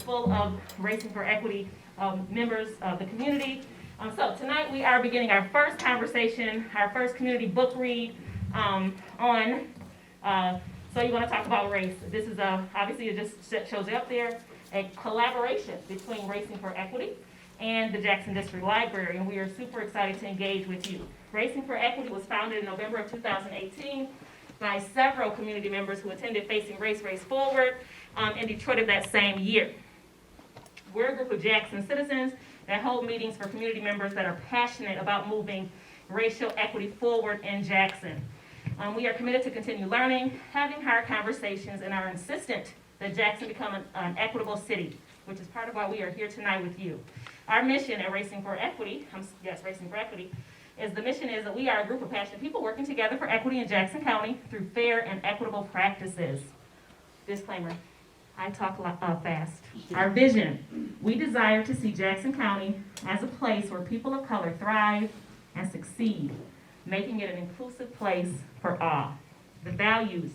full of Racing for Equity members of the community. So tonight we are beginning our first conversation, our first community book read so you want to talk about race. This is obviously it just shows you up there, a collaboration between Racing for Equity and the Jackson District Library, and we are super excited to engage with you. Racing for Equity was founded in November of 2018 by several community members who attended Facing Race, Race Forward in Detroit of that same year. We're a group of Jackson citizens that hold meetings for community members that are passionate about moving racial equity forward in Jackson. We are committed to continue learning, having hard conversations, and are insistent that Jackson become an equitable city, which is part of why we are here tonight with you. Our mission at Racing for Equity, is that we are a group of passionate people working together for equity in Jackson County through fair and equitable practices. Disclaimer, I talk fast. Our vision, we desire to see Jackson County as a place where people of color thrive and succeed, making it an inclusive place for all. The values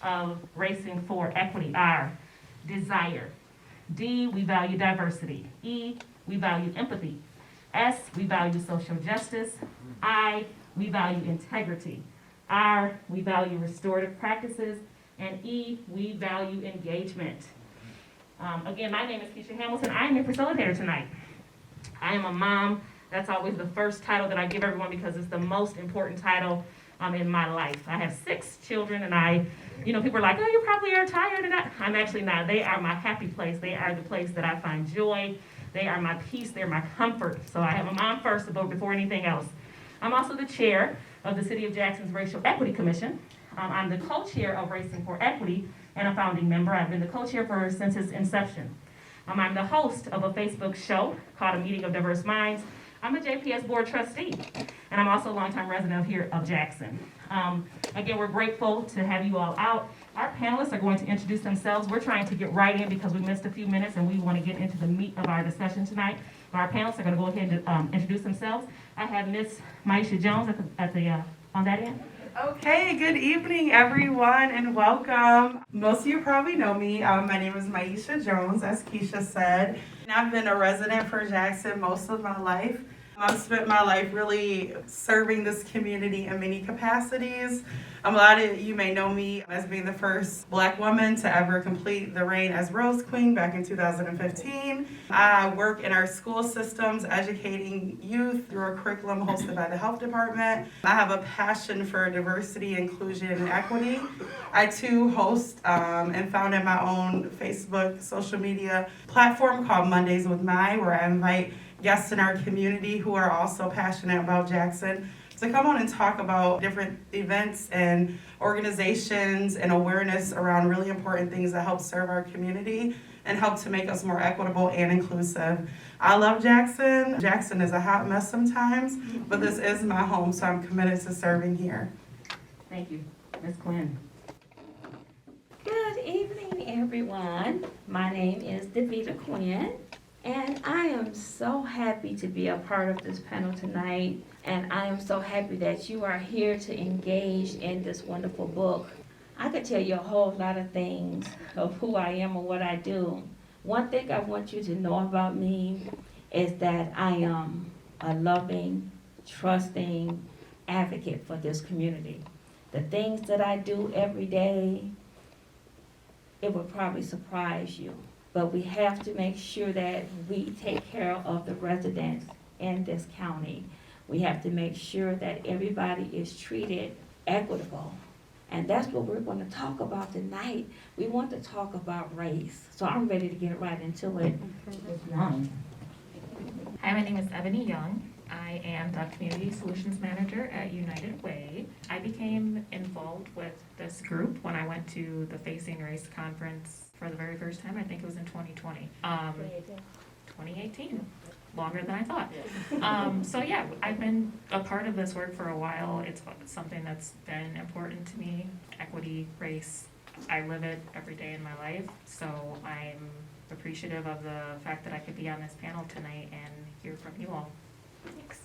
of Racing for Equity are desire. D, we value diversity. E, we value empathy. S, we value social justice. I, we value integrity. R, we value restorative practices. And E, we value engagement. Again, my name is Keisha Hamilton. I am your facilitator tonight. I am a mom. That's always the first title that I give everyone because it's the most important title in my life. I have 6 children, and people are like, oh, you probably are tired. And I'm actually not. They are my happy place. They are the place that I find joy. They are my peace. They're my comfort. So I have a mom first before anything else. I'm also the chair of the City of Jackson's Racial Equity Commission. I'm the co-chair of Racing for Equity and a founding member. I've been the co-chair since its inception. I'm the host of a Facebook show called A Meeting of Diverse Minds. I'm a JPS board trustee, and I'm also a longtime resident here of Jackson. Again, we're grateful to have you all out. Our panelists are going to introduce themselves. We're trying to get right in because we missed a few minutes and we want to get into the meat of our discussion tonight. But our panelists are going to go ahead and introduce themselves. I have Miss Maisha Jones on that end. Okay, good evening, everyone, and welcome. Most of you probably know me. My name is Maisha Jones, as Keisha said. I've been a resident for Jackson most of my life. I've spent my life really serving this community in many capacities. A lot of you may know me as being the first Black woman to ever complete the reign as Rose Queen back in 2015. I work in our school systems, educating youth through a curriculum hosted by the health department. I have a passion for diversity, inclusion, and equity. I too host and founded my own Facebook social media platform called Mondays with Mai, where I invite guests in our community who are also passionate about Jackson to come on and talk about different events and organizations and awareness around really important things that help serve our community and help to make us more equitable and inclusive. I love Jackson. Jackson is a hot mess sometimes, but this is my home, so I'm committed to serving here. Thank you. Ms. Quinn. Good evening, everyone. My name is Davida Quinn, and I am so happy to be a part of this panel tonight, and I am so happy that you are here to engage in this wonderful book. I could tell you a whole lot of things of who I am and what I do. One thing I want you to know about me is that I am a loving, trusting advocate for this community. The things that I do every day, it would probably surprise you. But we have to make sure that we take care of the residents in this county. We have to make sure that everybody is treated equitable. And that's what we're going to talk about tonight. We want to talk about race. So I'm ready to get right into it. Hi, my name is Ebony Young. I am the Community Solutions Manager at United Way. I became involved with this group when I went to the Facing Race conference for the very first time. I think it was in 2020. 2018. Longer than I thought. So yeah, I've been a part of this work for a while. It's something that's been important to me. Equity, race, I live it every day in my life. So I'm appreciative of the fact that I could be on this panel tonight and hear from you all. Thanks.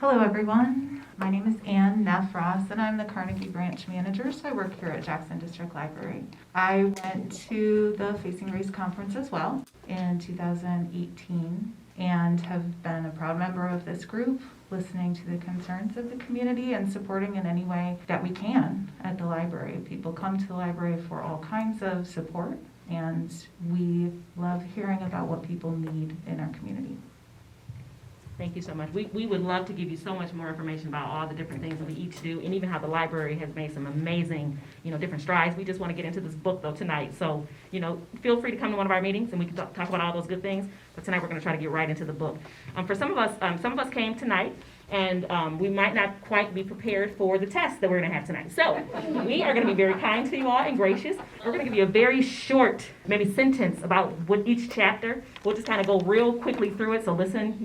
Hello, everyone. My name is Ann Neff Ross, and I'm the Carnegie Branch Manager, so I work here at Jackson District Library. I went to the Facing Race Conference as well in 2018 and have been a proud member of this group, listening to the concerns of the community and supporting in any way that we can at the library. People come to the library for all kinds of support, and we love hearing about what people need in our community. Thank you so much. We would love to give you so much more information about all the different things that we each do, and even how the library has made some amazing, different strides. We just want to get into this book though tonight. So, feel free to come to one of our meetings and we can talk about all those good things. But tonight we're going to try to get right into the book. For some of us came tonight, and we might not quite be prepared for the test that we're going to have tonight. So we are going to be very kind to you all and gracious. We're going to give you a very short, maybe sentence about what each chapter. We'll just kind of go real quickly through it. So listen,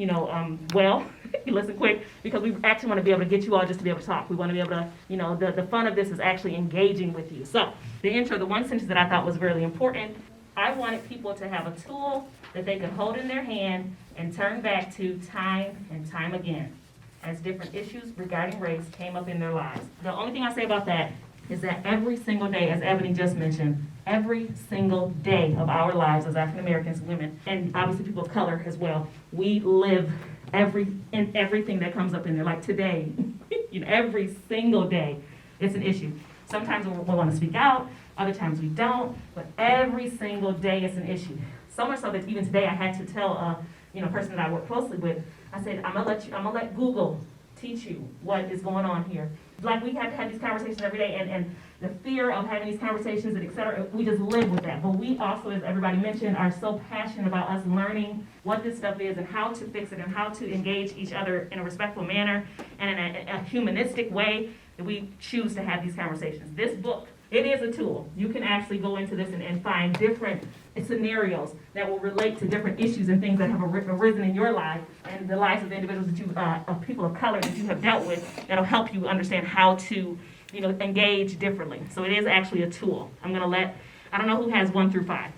well, you listen quick, because we actually want to be able to get you all just to be able to talk. We want to be able to, the fun of this is actually engaging with you. So the intro, the one sentence that I thought was really important, I wanted people to have a tool that they could hold in their hand and turn back to time and time again as different issues regarding race came up in their lives. The only thing I say about that is that every single day, as Ebony just mentioned, every single day of our lives as African Americans, women, and obviously people of color as well, we live everything that comes up in there. Like today, every single day, it's an issue. Sometimes we'll want to speak out, other times we don't, but every single day it's an issue. So much so that even today I had to tell a person that I work closely with, I said, I'm gonna let Google teach you what is going on here. Like, we have to have these conversations every day, and the fear of having these conversations and et cetera, we just live with that. But we also, as everybody mentioned, are so passionate about us learning what this stuff is and how to fix it and how to engage each other in a respectful manner and in a humanistic way that we choose to have these conversations. This book, it is a tool. You can actually go into this and find different scenarios that will relate to different issues and things that have arisen in your life and the lives of the individuals that you, of people of color that you have dealt with, that'll help you understand how to, engage differently. So it is actually a tool. I don't know who has 1 through 5.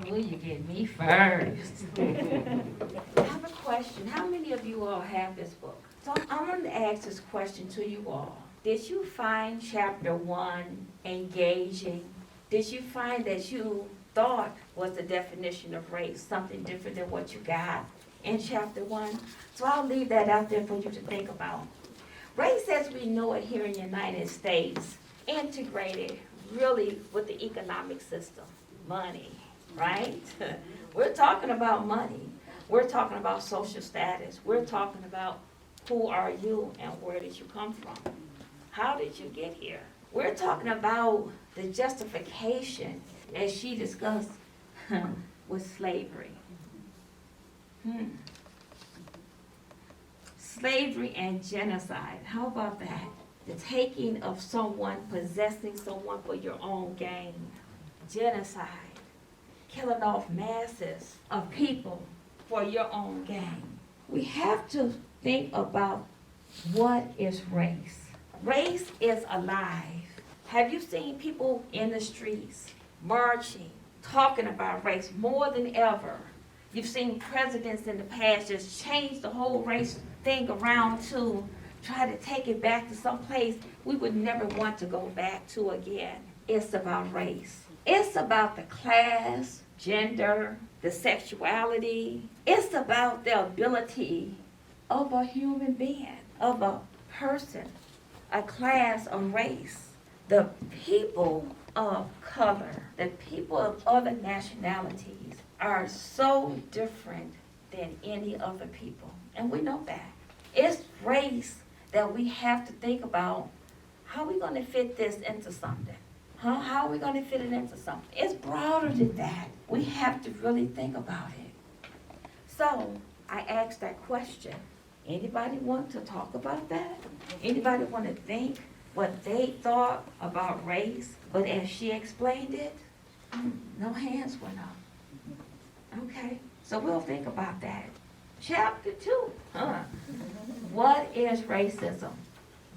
Will you get me first? I have a question. How many of you all have this book? So I'm going to ask this question to you all. Did you find chapter 1 engaging? Did you find that you thought was the definition of race something different than what you got in chapter 1? So I'll leave that out there for you to think about. Race as we know it here in the United States, integrated really with the economic system, money, right? We're talking about money. We're talking about social status. We're talking about who are you and where did you come from? How did you get here? We're talking about the justification, as she discussed, with slavery. Slavery and genocide. How about that? The taking of someone, possessing someone for your own gain. Genocide. Killing off masses of people for your own gain. We have to think about what is race. Race is alive. Have you seen people in the streets marching, talking about race more than ever? You've seen presidents in the past just change the whole race thing around to try to take it back to some place we would never want to go back to again. It's about race. It's about the class, gender, the sexuality. It's about the ability of a human being, of a person, a class, a race. The people of color, the people of other nationalities are so different than any other people. And we know that. It's race that we have to think about, how are we going to fit this into something? How are we going to fit it into something? It's broader than that. We have to really think about it. So I asked that question. Anybody want to talk about that? Anybody want to think what they thought about race, but as she explained it, no hands went up. Okay, so we'll think about that. Chapter 2, what is racism?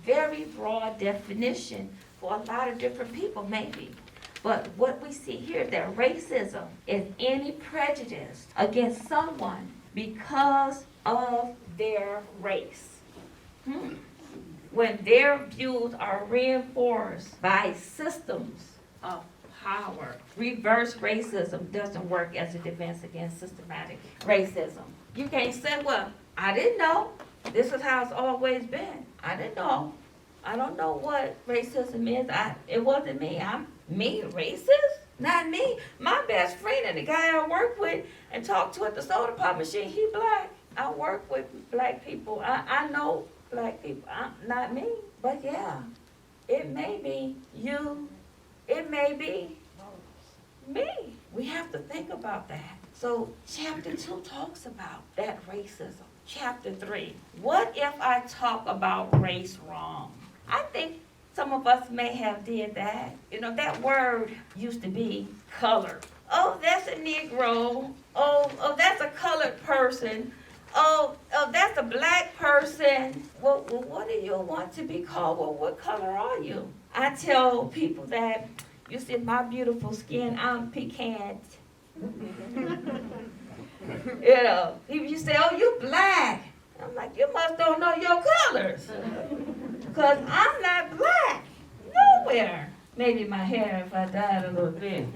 Very broad definition for a lot of different people maybe. But what we see here, that racism is any prejudice against someone because of their race. when their views are reinforced by systems of power. Reverse racism doesn't work as a defense against systematic racism. You can't say, well, I didn't know. This is how it's always been. I didn't know. I don't know what racism is. It wasn't me. Me racist? Not me. My best friend and the guy I work with and talk to at the soda pop machine, he black. I work with black people. I know black people. Not me. But yeah, it may be you. It may be me. We have to think about that. So chapter 2 talks about that racism. Chapter 3, what if I talk about race wrong? I think some of us may have did that. You know, that word used to be color. Oh, that's a Negro. Oh, that's a colored person. Oh, that's a black person. Well, what do you want to be called? Well, what color are you? I tell people that, you see my beautiful skin, I'm pecan. You know, you say, oh, you black. I'm like, you must don't know your colors. Because I'm not black. Nowhere. Maybe my hair if I dyed a little bit.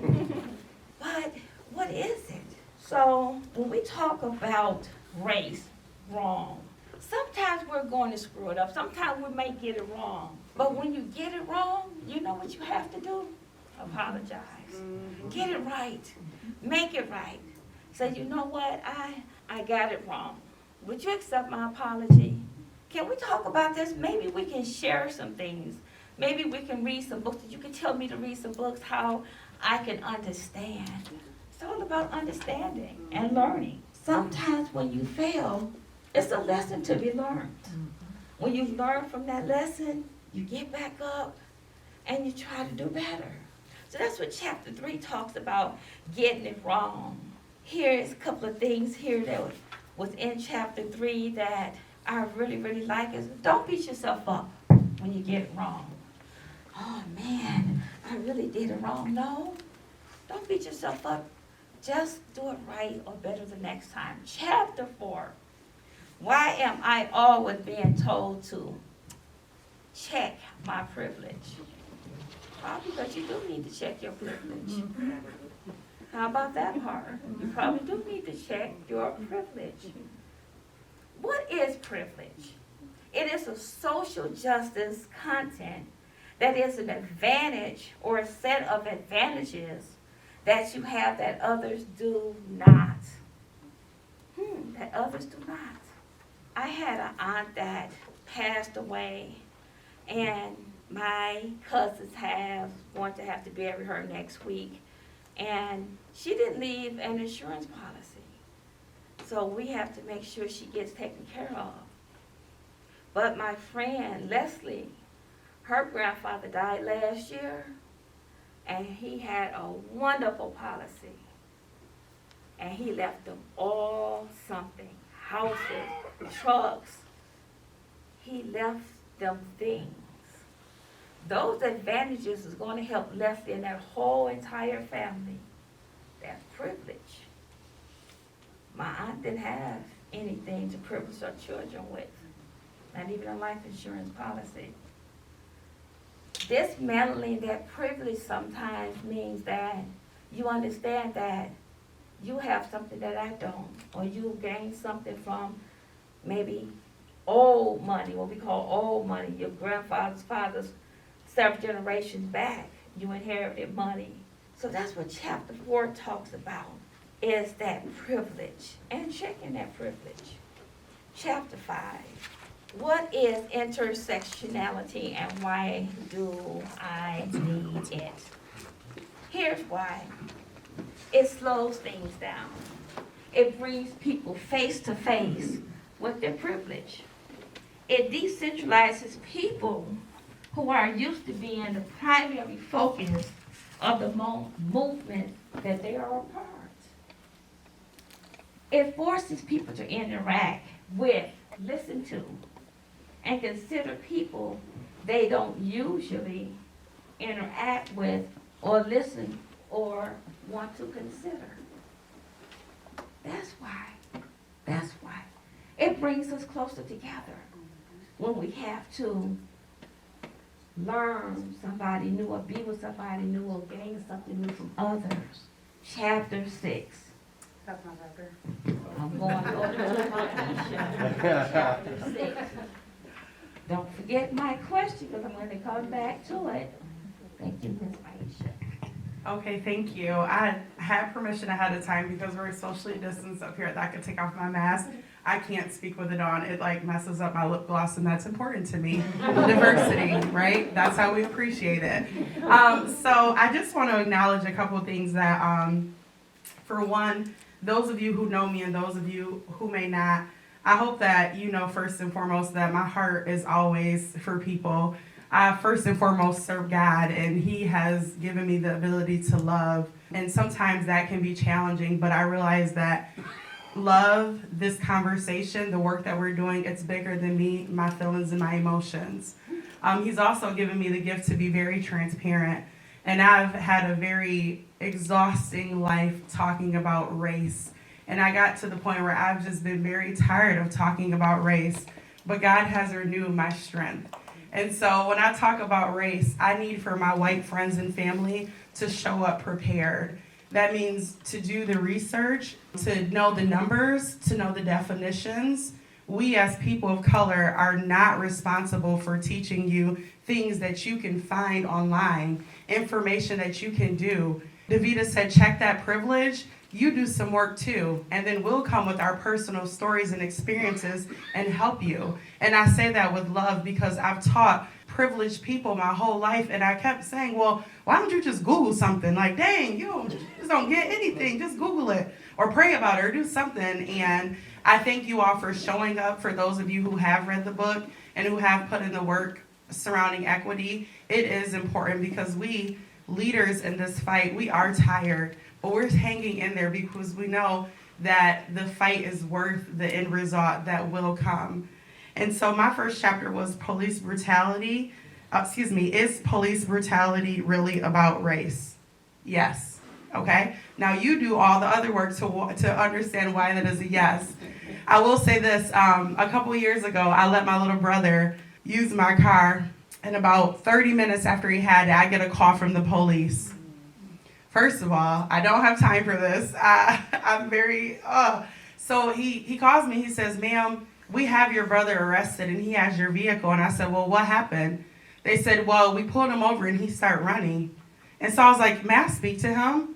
But what is it? So when we talk about race wrong, sometimes we're going to screw it up. Sometimes we may get it wrong. But when you get it wrong, you know what you have to do? Apologize. Get it right. Make it right. Say, you know what? I got it wrong. Would you accept my apology? Can we talk about this? Maybe we can share some things. Maybe we can read some books. You can tell me to read some books how I can understand. It's all about understanding and learning. Sometimes when you fail, it's a lesson to be learned. When you learn from that lesson, you get back up and you try to do better. So that's what chapter 3 talks about, getting it wrong. Here's a couple of things here that was in chapter 3 that I really, really like is don't beat yourself up when you get it wrong. Oh man, I really did it wrong. No, don't beat yourself up. Just do it right or better the next time. Chapter 4, why am I always being told to check my privilege? Probably because you do need to check your privilege. How about that part? You probably do need to check your privilege. What is privilege? It is a social justice content that is an advantage or a set of advantages that you have that others do not. That others do not. I had an aunt that passed away, and my cousins going to have to bury her next week. And she didn't leave an insurance policy. So we have to make sure she gets taken care of. But my friend, Leslie, her grandfather died last year, and he had a wonderful policy. And he left them all something, houses, trucks. He left them things. Those advantages is going to help Leslie and that whole entire family. That's privilege. My aunt didn't have anything to privilege her children with, not even a life insurance policy. Dismantling that privilege sometimes means that you understand that you have something that I don't, or you gain something from maybe old money, what we call old money, your grandfather's father's several generations back, you inherited money. So that's what chapter 4 talks about, is that privilege and checking that privilege. Chapter 5, what is intersectionality and why do I need it? Here's why. It slows things down. It brings people face to face with their privilege. It decentralizes people who are used to being the primary focus of the movement that they are a part. It forces people to interact with, listen to, and consider people they don't usually interact with or listen or want to consider. That's why. It brings us closer together. when we have to learn somebody new or be with somebody new or gain something new from others. Chapter 6. That's my chapter. I'm going over to Aisha. Chapter 6. Don't forget my question because I'm going to come back to it. Thank you, Ms. Aisha. Okay, thank you. I had permission ahead of time because we're socially distanced up here that I could take off my mask. I can't speak with it on. It like messes up my lip gloss, and that's important to me. Diversity, right? That's how we appreciate it. So I just want to acknowledge a couple of things that, for one, those of you who know me and those of you who may not, I hope that you know first and foremost that my heart is always for people. I first and foremost serve God, and He has given me the ability to love. And sometimes that can be challenging, but I realize that love, this conversation, the work that we're doing, it's bigger than me, my feelings, and my emotions. He's also given me the gift to be very transparent. And I've had a very exhausting life talking about race. And I got to the point where I've just been very tired of talking about race. But God has renewed my strength. And so when I talk about race, I need for my white friends and family to show up prepared. That means to do the research, to know the numbers, to know the definitions. We as people of color are not responsible for teaching you things that you can find online, information that you can do. Davida said, check that privilege. You do some work too, and then we'll come with our personal stories and experiences and help you. And I say that with love because I've taught privileged people my whole life, and I kept saying, well, why don't you just Google something? Like, dang, you just don't get anything. Just Google it or pray about it or do something. And I thank you all for showing up, for those of you who have read the book and who have put in the work surrounding equity. It is important because we, leaders in this fight, we are tired. But we're hanging in there because we know that the fight is worth the end result that will come. And so my first chapter was police brutality. Is police brutality really about race? Yes. Okay. Now you do all the other work to understand why that is a yes. I will say this. A couple years ago, I let my little brother use my car. And about 30 minutes after he had it, I get a call from the police. First of all, I don't have time for this. I'm very, So he calls me, he says, ma'am, we have your brother arrested and he has your vehicle. And I said, well, what happened? They said, well, we pulled him over and he started running. And so I was like, may I speak to him?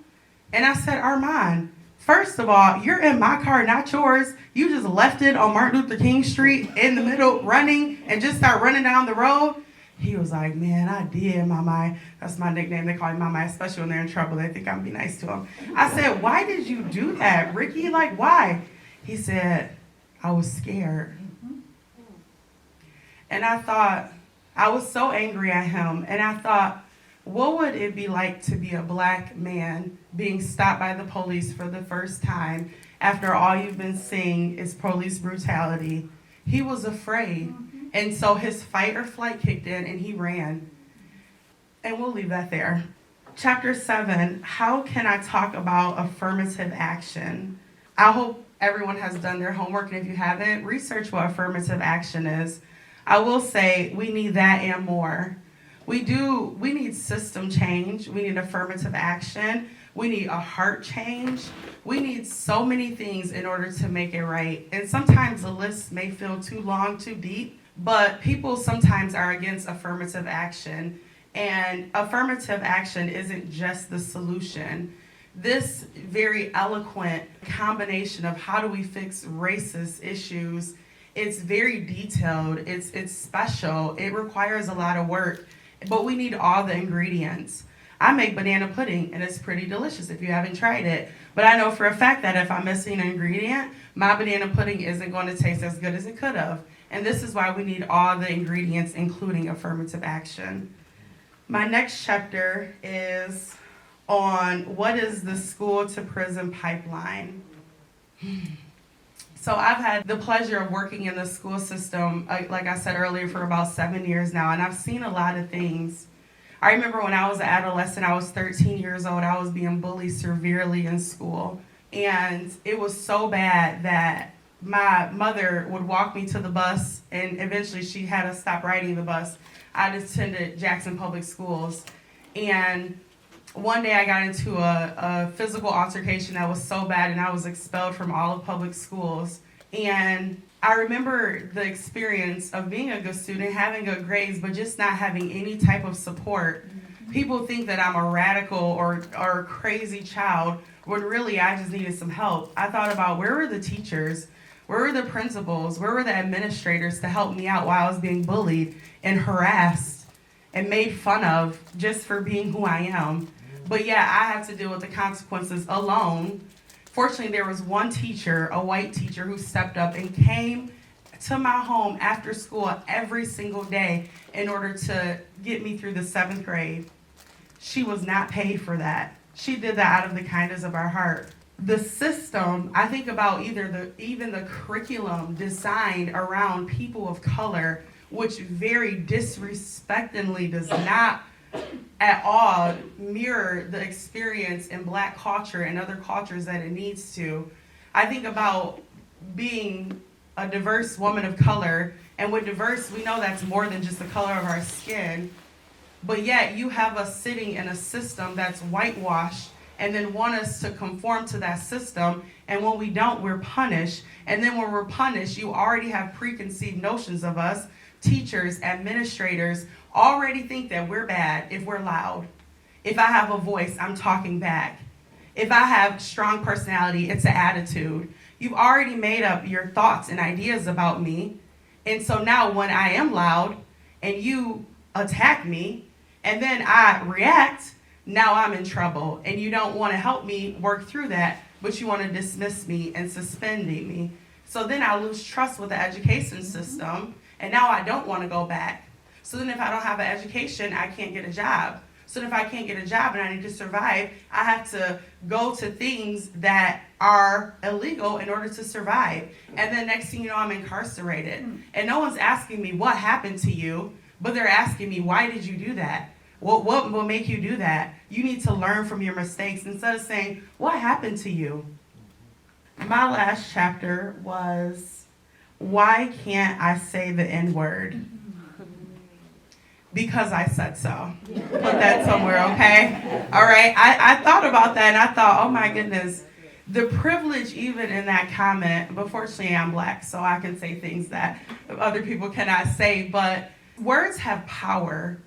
And I said, Armand, first of all, you're in my car, not yours. You just left it on Martin Luther King Street in the middle running and just start running down the road. He was like, man, I did, Mama. That's my nickname. They call me Mama, especially when they're in trouble. They think I'm be nice to them. I said, why did you do that, Ricky? Like, why? He said, I was scared. And I thought, I was so angry at him. And I thought, what would it be like to be a black man being stopped by the police for the first time after all you've been seeing is police brutality? He was afraid. And so his fight or flight kicked in and he ran. And we'll leave that there. Chapter 7, how can I talk about affirmative action? I hope everyone has done their homework, and if you haven't, research what affirmative action is. I will say we need that and more. We need system change. We need affirmative action. We need a heart change. We need so many things in order to make it right. And sometimes the list may feel too long, too deep. But people sometimes are against affirmative action, and affirmative action isn't just the solution. This very eloquent combination of how do we fix racist issues, it's very detailed, it's special, it requires a lot of work, but we need all the ingredients. I make banana pudding, and it's pretty delicious if you haven't tried it. But I know for a fact that if I'm missing an ingredient, my banana pudding isn't going to taste as good as it could have. And this is why we need all the ingredients, including affirmative action. My next chapter is on what is the school to prison pipeline. So I've had the pleasure of working in the school system, like I said earlier, for about 7 years now, and I've seen a lot of things. I remember when I was an adolescent, I was 13 years old, I was being bullied severely in school. And it was so bad that my mother would walk me to the bus, and eventually she had us stop riding the bus. I attended Jackson Public Schools, and one day I got into a physical altercation that was so bad, and I was expelled from all of public schools. And I remember the experience of being a good student, having good grades, but just not having any type of support. People think that I'm a radical or a crazy child, when really I just needed some help. I thought about, where were the teachers? Where were the principals? Where were the administrators to help me out while I was being bullied and harassed and made fun of just for being who I am? But yeah, I had to deal with the consequences alone. Fortunately, there was one teacher, a white teacher, who stepped up and came to my home after school every single day in order to get me through the 7th grade. She was not paid for that. She did that out of the kindness of her heart. The system, I think about even the curriculum designed around people of color, which very disrespectingly does not at all mirror the experience in Black culture and other cultures that it needs to. I think about being a diverse woman of color, and with diverse, we know that's more than just the color of our skin, but yet you have us sitting in a system that's whitewashed and then want us to conform to that system, and when we don't, we're punished. And then when we're punished, you already have preconceived notions of us. Teachers, administrators already think that we're bad if we're loud. If I have a voice, I'm talking back. If I have strong personality, it's an attitude. You've already made up your thoughts and ideas about me. And so now when I am loud and you attack me and then I react, now I'm in trouble, and you don't want to help me work through that, but you want to dismiss me and suspend me. So then I lose trust with the education system, and now I don't want to go back. So then if I don't have an education, I can't get a job. So if I can't get a job and I need to survive, I have to go to things that are illegal in order to survive. And then next thing you know, I'm incarcerated. And no one's asking me what happened to you, but they're asking me, why did you do that? What will make you do that? You need to learn from your mistakes instead of saying, what happened to you? My last chapter was, why can't I say the N-word? Because I said so. Put that somewhere, okay? All right, I thought about that, and I thought, oh my goodness, the privilege even in that comment, but fortunately I'm Black, so I can say things that other people cannot say, but words have power.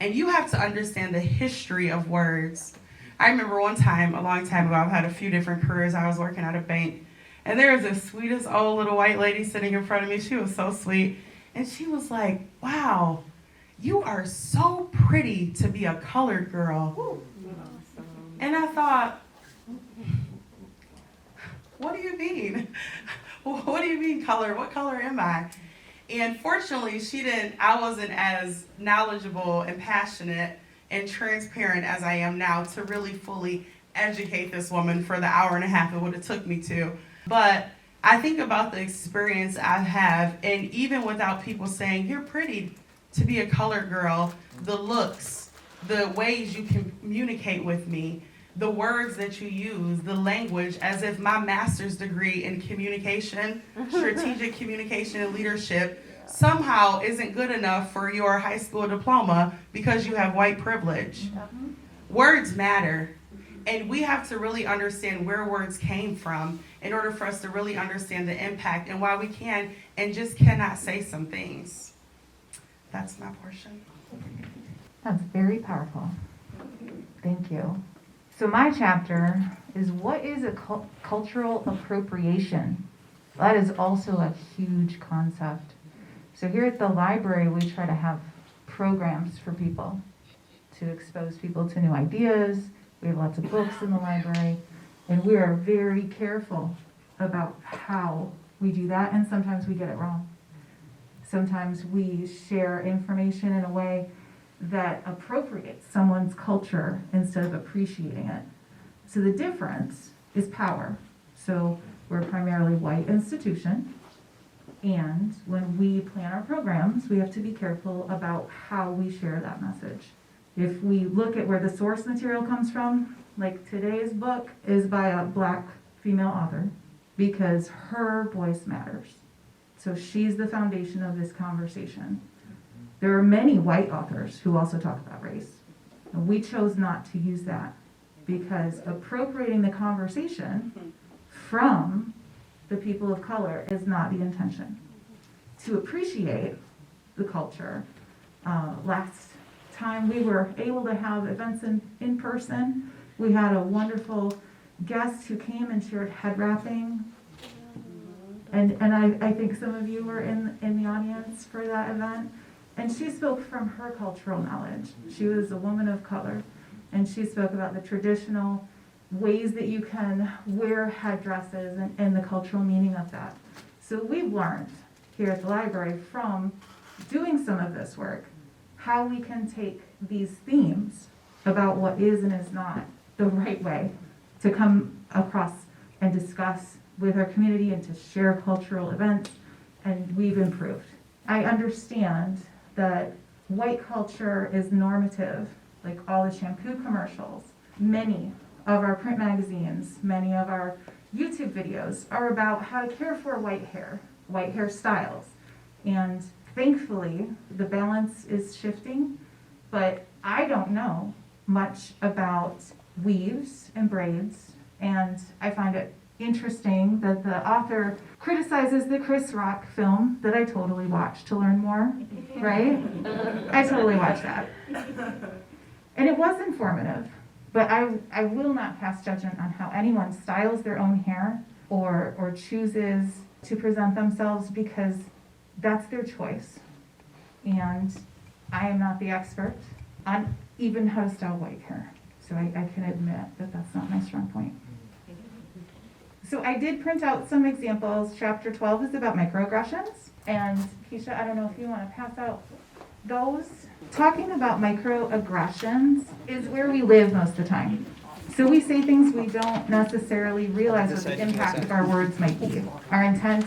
And you have to understand the history of words. I remember one time, a long time ago, I've had a few different careers. I was working at a bank, and there was the sweetest old little white lady sitting in front of me. She was so sweet. And she was like, wow, you are so pretty to be a colored girl. And I thought, what do you mean? What do you mean color? What color am I? And fortunately, I wasn't as knowledgeable and passionate and transparent as I am now to really fully educate this woman for the hour and a half it would have took me to. But I think about the experience I have, and even without people saying, you're pretty to be a colored girl, the looks, the ways you can communicate with me, the words that you use, the language, as if my master's degree in communication, strategic communication and leadership, somehow isn't good enough for your high school diploma because you have white privilege. Words matter. And we have to really understand where words came from in order for us to really understand the impact and why we can and just cannot say some things. That's my portion. That's very powerful. Thank you. So my chapter is, what is a cultural appropriation? That is also a huge concept. So here at the library, we try to have programs for people to expose people to new ideas. We have lots of books in the library, and we are very careful about how we do that, and sometimes we get it wrong. Sometimes we share information in a way that appropriates someone's culture instead of appreciating it. So the difference is power. So we're a primarily white institution, and when we plan our programs, we have to be careful about how we share that message. If we look at where the source material comes from, like today's book is by a Black female author, because her voice matters. So she's the foundation of this conversation. There are many white authors who also talk about race. And we chose not to use that because appropriating the conversation from the people of color is not the intention. To appreciate the culture, last time we were able to have events in person, we had a wonderful guest who came and shared head wrapping. And I think some of you were in the audience for that event. And she spoke from her cultural knowledge. She was a woman of color. And she spoke about the traditional ways that you can wear headdresses and the cultural meaning of that. So we've learned here at the library from doing some of this work how we can take these themes about what is and is not the right way to come across and discuss with our community and to share cultural events, and we've improved. I understand that white culture is normative, like all the shampoo commercials. Many of our print magazines, many of our YouTube videos are about how to care for white hair styles. And thankfully, the balance is shifting, but I don't know much about weaves and braids, and I find it interesting that the author criticizes the Chris Rock film that I totally watched to learn more, right? I totally watched that. And it was informative, but I will not pass judgment on how anyone styles their own hair or chooses to present themselves, because that's their choice. And I am not the expert on even how to style white hair. So I can admit that that's not my strong point. So I did print out some examples. Chapter 12 is about microaggressions. And Keisha, I don't know if you want to pass out those. Talking about microaggressions is where we live most of the time. So we say things we don't necessarily realize what the impact of our words might be. Our intent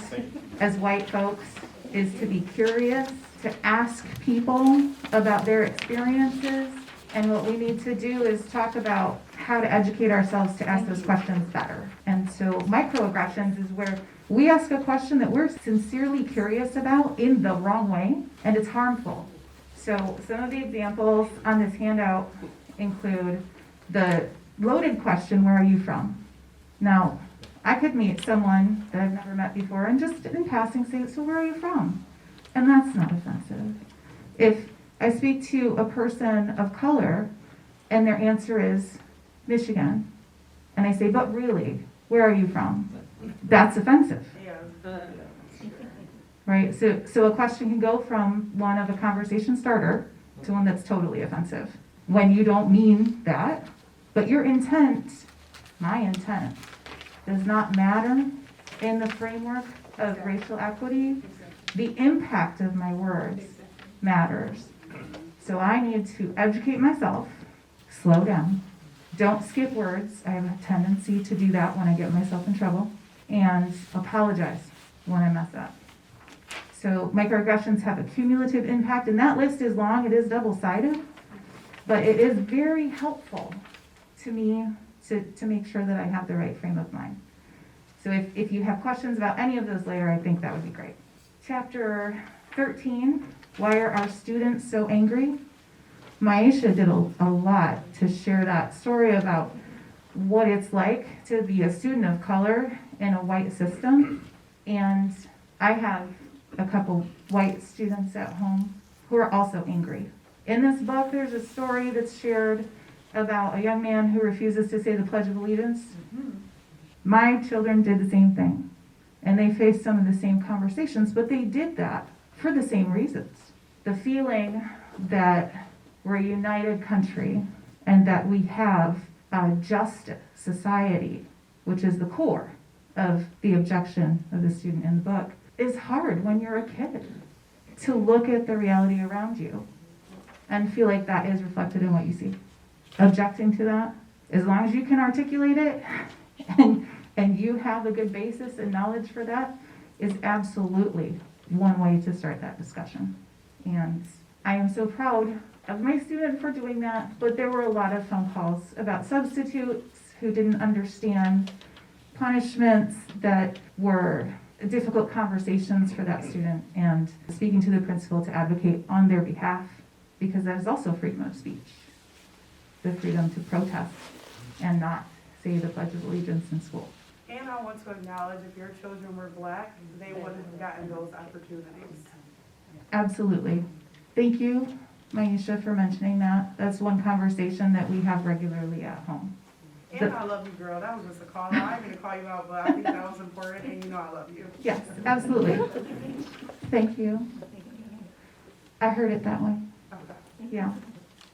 as white folks is to be curious, to ask people about their experiences. And what we need to do is talk about how to educate ourselves to ask those questions better. And so microaggressions is where we ask a question that we're sincerely curious about in the wrong way, and it's harmful. So some of the examples on this handout include the loaded question, where are you from? Now, I could meet someone that I've never met before and just in passing say, so where are you from? And that's not offensive. If I speak to a person of color and their answer is Michigan, and I say, but really, where are you from? That's offensive. Right? So a question can go from one of a conversation starter to one that's totally offensive when you don't mean that, but your intent, my intent, does not matter in the framework of racial equity. The impact of my words matters. So I need to educate myself, slow down, don't skip words. I have a tendency to do that when I get myself in trouble, and apologize when I mess up. So microaggressions have a cumulative impact, and that list is long, it is double-sided, but it is very helpful to me to make sure that I have the right frame of mind. So if you have questions about any of those later, I think that would be great. Chapter 13, why are our students so angry? Maisha did a lot to share that story about what it's like to be a student of color in a white system. And I have a couple white students at home who are also angry. In this book, there's a story that's shared about a young man who refuses to say the Pledge of Allegiance. My children did the same thing, and they faced some of the same conversations, but they did that for the same reasons. The feeling that we're a united country and that we have a just society, which is the core of the objection of the student in the book, is hard when you're a kid to look at the reality around you and feel like that is reflected in what you see. Objecting to that, as long as you can articulate it and you have a good basis and knowledge for that, is absolutely one way to start that discussion. And I am so proud of my student for doing that, but there were a lot of phone calls about substitutes who didn't understand punishments that were difficult conversations for that student, and speaking to the principal to advocate on their behalf, because that is also freedom of speech. The freedom to protest and not say the Pledge of Allegiance in school. And I want to acknowledge if your children were Black, they wouldn't have gotten those opportunities. Absolutely. Thank you, Maisha, for mentioning that. That's one conversation that we have regularly at home. And I love you, girl. That was just a call out. I'm going to call you out, but I think that was important, and you know I love you. Yes, absolutely. Thank you. I heard it that way. Okay. Yeah.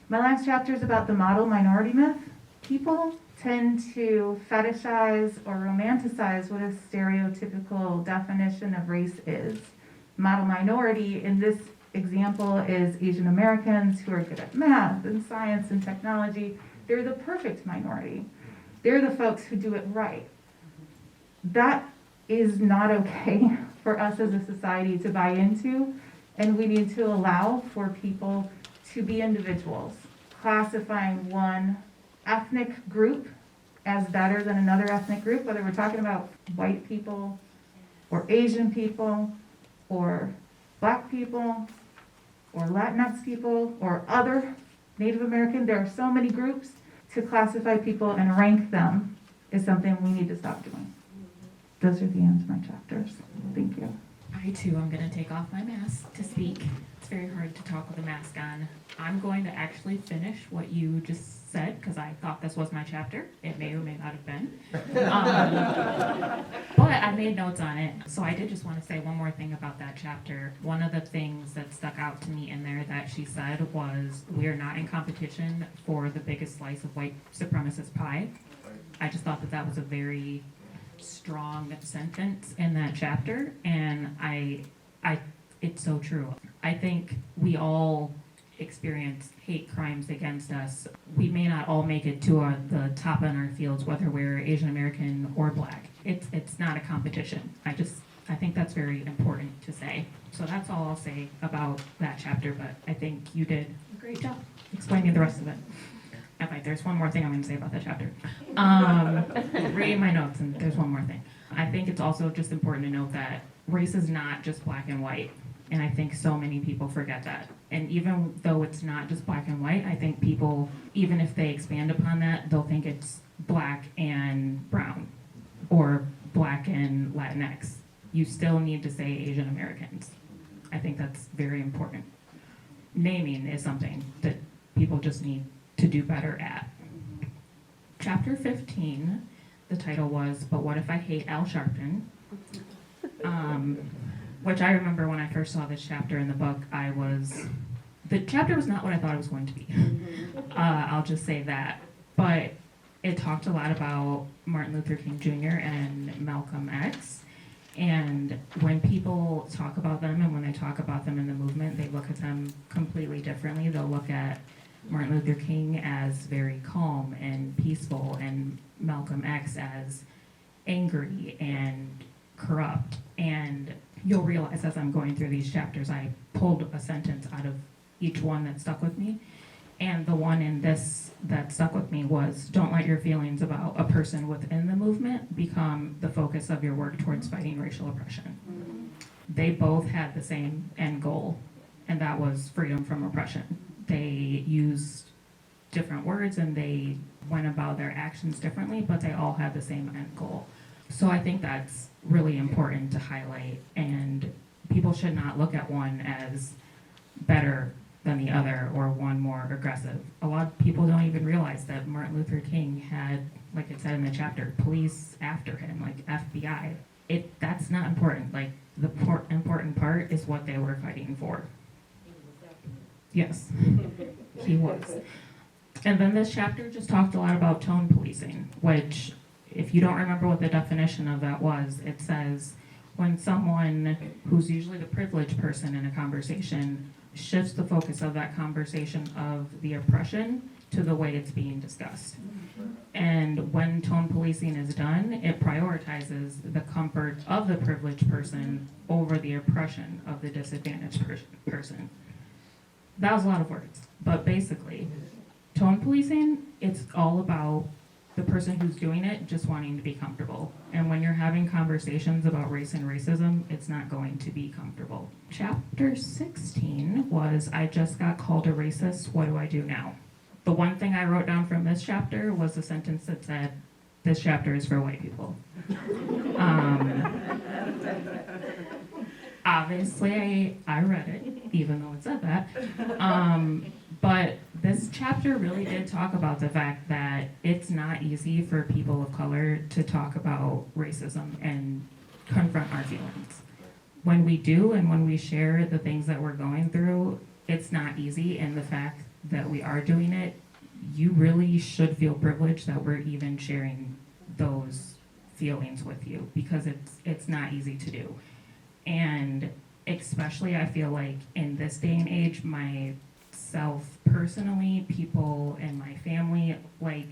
My last chapter is about the model minority myth. People tend to fetishize or romanticize what a stereotypical definition of race is. Model minority in this example is Asian Americans who are good at math and science and technology. They're the perfect minority. They're the folks who do it right. That is not okay for us as a society to buy into, and we need to allow for people to be individuals. Classifying one ethnic group as better than another ethnic group, whether we're talking about white people or Asian people or Black people or Latinx people or other Native American, there are so many groups. To classify people and rank them is something we need to stop doing. Those are the ends of my chapters. Thank you. I too am going to take off my mask to speak. It's very hard to talk with a mask on. I'm going to actually finish what you just said because I thought this was my chapter. It may or may not have been. But I made notes on it. So I did just want to say one more thing about that chapter. One of the things that stuck out to me in there that she said was, we're not in competition for the biggest slice of white supremacist pie. I just thought that that was a very strong sentence in that chapter, and it's so true. I think we all experience hate crimes against us. We may not all make it to the top in our fields, whether we're Asian American or Black. It's not a competition. I think that's very important to say. So that's all I'll say about that chapter, but I think you did a great job explaining the rest of it. In fact, there's one more thing I'm going to say about that chapter. Reading my notes, and there's one more thing. I think it's also just important to note that race is not just black and white, and I think so many people forget that. And even though it's not just black and white, I think people, even if they expand upon that, they'll think it's black and brown, or black and Latinx. You still need to say Asian Americans. I think that's very important. Naming is something that people just need to do better at. Chapter 15, the title was, But What If I Hate Al Sharpton? Which I remember when I first saw this chapter in the book, the chapter was not what I thought it was going to be. I'll just say that. But it talked a lot about Martin Luther King Jr. and Malcolm X. And when people talk about them and when they talk about them in the movement, they look at them completely differently. They'll look at Martin Luther King as very calm and peaceful, and Malcolm X as angry and corrupt. And you'll realize as I'm going through these chapters, I pulled a sentence out of each one that stuck with me. And the one in this that stuck with me was, don't let your feelings about a person within the movement become the focus of your work towards fighting racial oppression. They both had the same end goal, and that was freedom from oppression. They used different words and they went about their actions differently, but they all had the same end goal. So I think that's really important to highlight, and people should not look at one as better than the other or one more aggressive. A lot of people don't even realize that Martin Luther King had, like it said in the chapter, police after him, like FBI. That's not important. Like, the important part is what they were fighting for. Yes, he was. And then this chapter just talked a lot about tone policing, which, if you don't remember what the definition of that was, it says when someone who's usually the privileged person in a conversation shifts the focus of that conversation of the oppression to the way it's being discussed. And when tone policing is done, it prioritizes the comfort of the privileged person over the oppression of the disadvantaged person. That was a lot of words, but basically, tone policing, it's all about the person who's doing it just wanting to be comfortable. And when you're having conversations about race and racism, it's not going to be comfortable. Chapter 16 was, I just got called a racist, what do I do now? The one thing I wrote down from this chapter was the sentence that said, this chapter is for white people. Obviously, I read it, even though it said that. But this chapter really did talk about the fact that it's not easy for people of color to talk about racism and confront our feelings. When we do and when we share the things that we're going through, it's not easy, and the fact that we are doing it, you really should feel privileged that we're even sharing those feelings with you, because it's not easy to do. And especially I feel like in this day and age, myself personally, people in my family, like,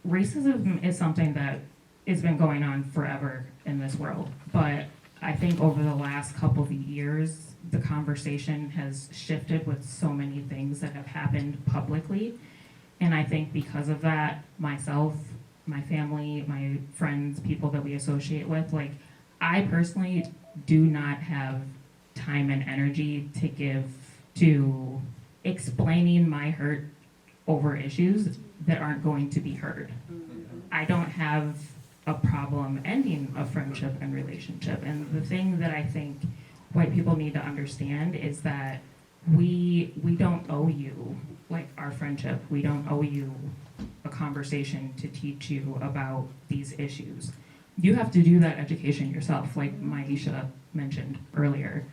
racism is something that has been going on forever in this world. But I think over the last couple of years, the conversation has shifted with so many things that have happened publicly. And I think because of that, myself, my family, my friends, people that we associate with, like, I personally do not have time and energy to give to explaining my hurt over issues that aren't going to be heard. I don't have a problem ending a friendship and relationship. And the thing that I think white people need to understand is that we don't owe you, like, our friendship. We don't owe you a conversation to teach you about these issues. You have to do that education yourself, like Maisha mentioned earlier.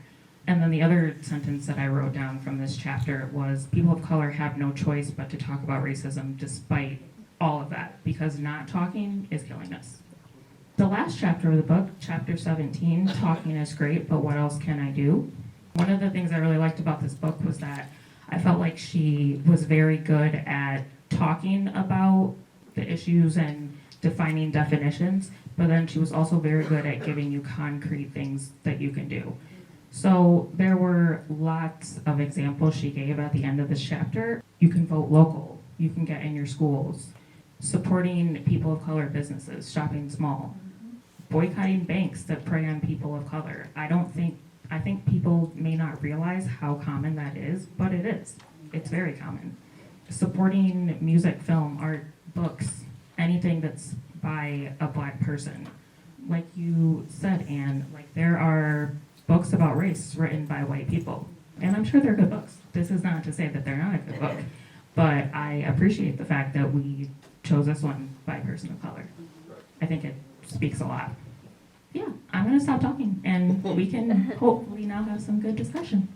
And then the other sentence that I wrote down from this chapter was, people of color have no choice but to talk about racism despite all of that, because not talking is killing us. The last chapter of the book, chapter 17, talking is great, but what else can I do? One of the things I really liked about this book was that I felt like she was very good at talking about the issues and defining definitions, but then she was also very good at giving you concrete things that you can do. So there were lots of examples she gave at the end of this chapter. You can vote local, you can get in your schools, supporting people of color businesses, shopping small, boycotting banks that prey on people of color. I think people may not realize how common that is, but it is. It's very common. Supporting music, film, art, books, anything that's by a black person. Like you said, Anne, like, there are books about race written by white people. And I'm sure they're good books. This is not to say that they're not a good book. But I appreciate the fact that we chose this one by a person of color. I think it speaks a lot. Yeah, I'm going to stop talking, and we can hopefully now have some good discussion.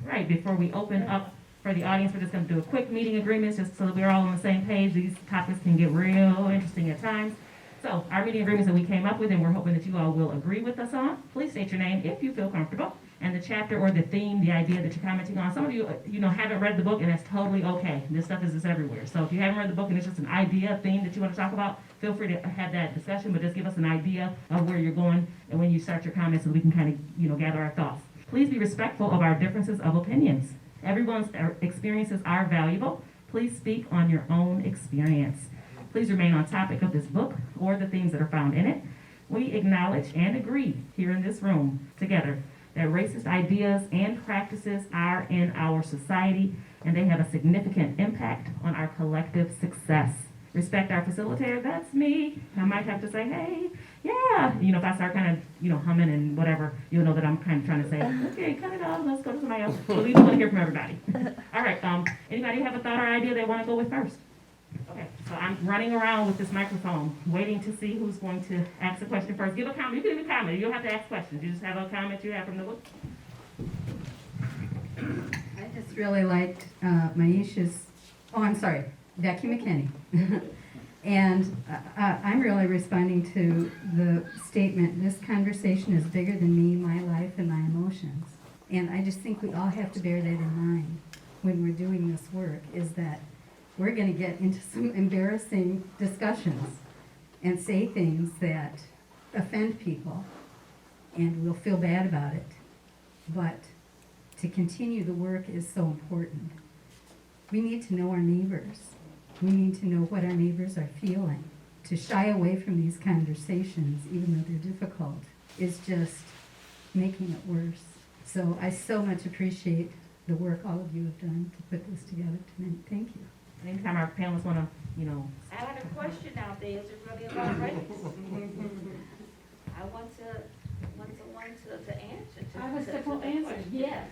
Right, before we open up for the audience, we're just going to do a quick meeting agreements just so that we're all on the same page. These topics can get real interesting at times. So our meeting agreements that we came up with, and we're hoping that you all will agree with us on. Please state your name if you feel comfortable, and the chapter or the theme, the idea that you're commenting on. Some of you, haven't read the book, and that's totally okay. This stuff is just everywhere. So if you haven't read the book and it's just an idea, theme that you want to talk about, feel free to have that discussion, but just give us an idea of where you're going and when you start your comments so we can kind of, gather our thoughts. Please be respectful of our differences of opinions. Everyone's experiences are valuable. Please speak on your own experience. Please remain on topic of this book or the themes that are found in it. We acknowledge and agree here in this room together that racist ideas and practices are in our society, and they have a significant impact on our collective success. Respect our facilitator, that's me. I might have to say, hey, yeah. If I start kind of, humming and whatever, you'll know that I'm kind of trying to say, okay, cut it off, let's go to somebody else. So we want to hear from everybody. All right, anybody have a thought or idea they want to go with first? Okay, so I'm running around with this microphone, waiting to see who's going to ask a question first. Give a comment. You can give a comment. You don't have to ask questions. You just have a comment you have from the book. I just really liked Maisha's, Becky McKinney. And I'm really responding to the statement, this conversation is bigger than me, my life, and my emotions. And I just think we all have to bear that in mind when we're doing this work, is that we're going to get into some embarrassing discussions and say things that offend people, and we'll feel bad about it. But to continue the work is so important. We need to know our neighbors. We need to know what our neighbors are feeling. to shy away from these conversations, even though they're difficult, is just making it worse. So I so much appreciate the work all of you have done to put this together tonight. Thank you. Anytime our panelists want to, I got a question out there, is it really about race? I want someone to answer to. I have a to simple the answer, question. yes.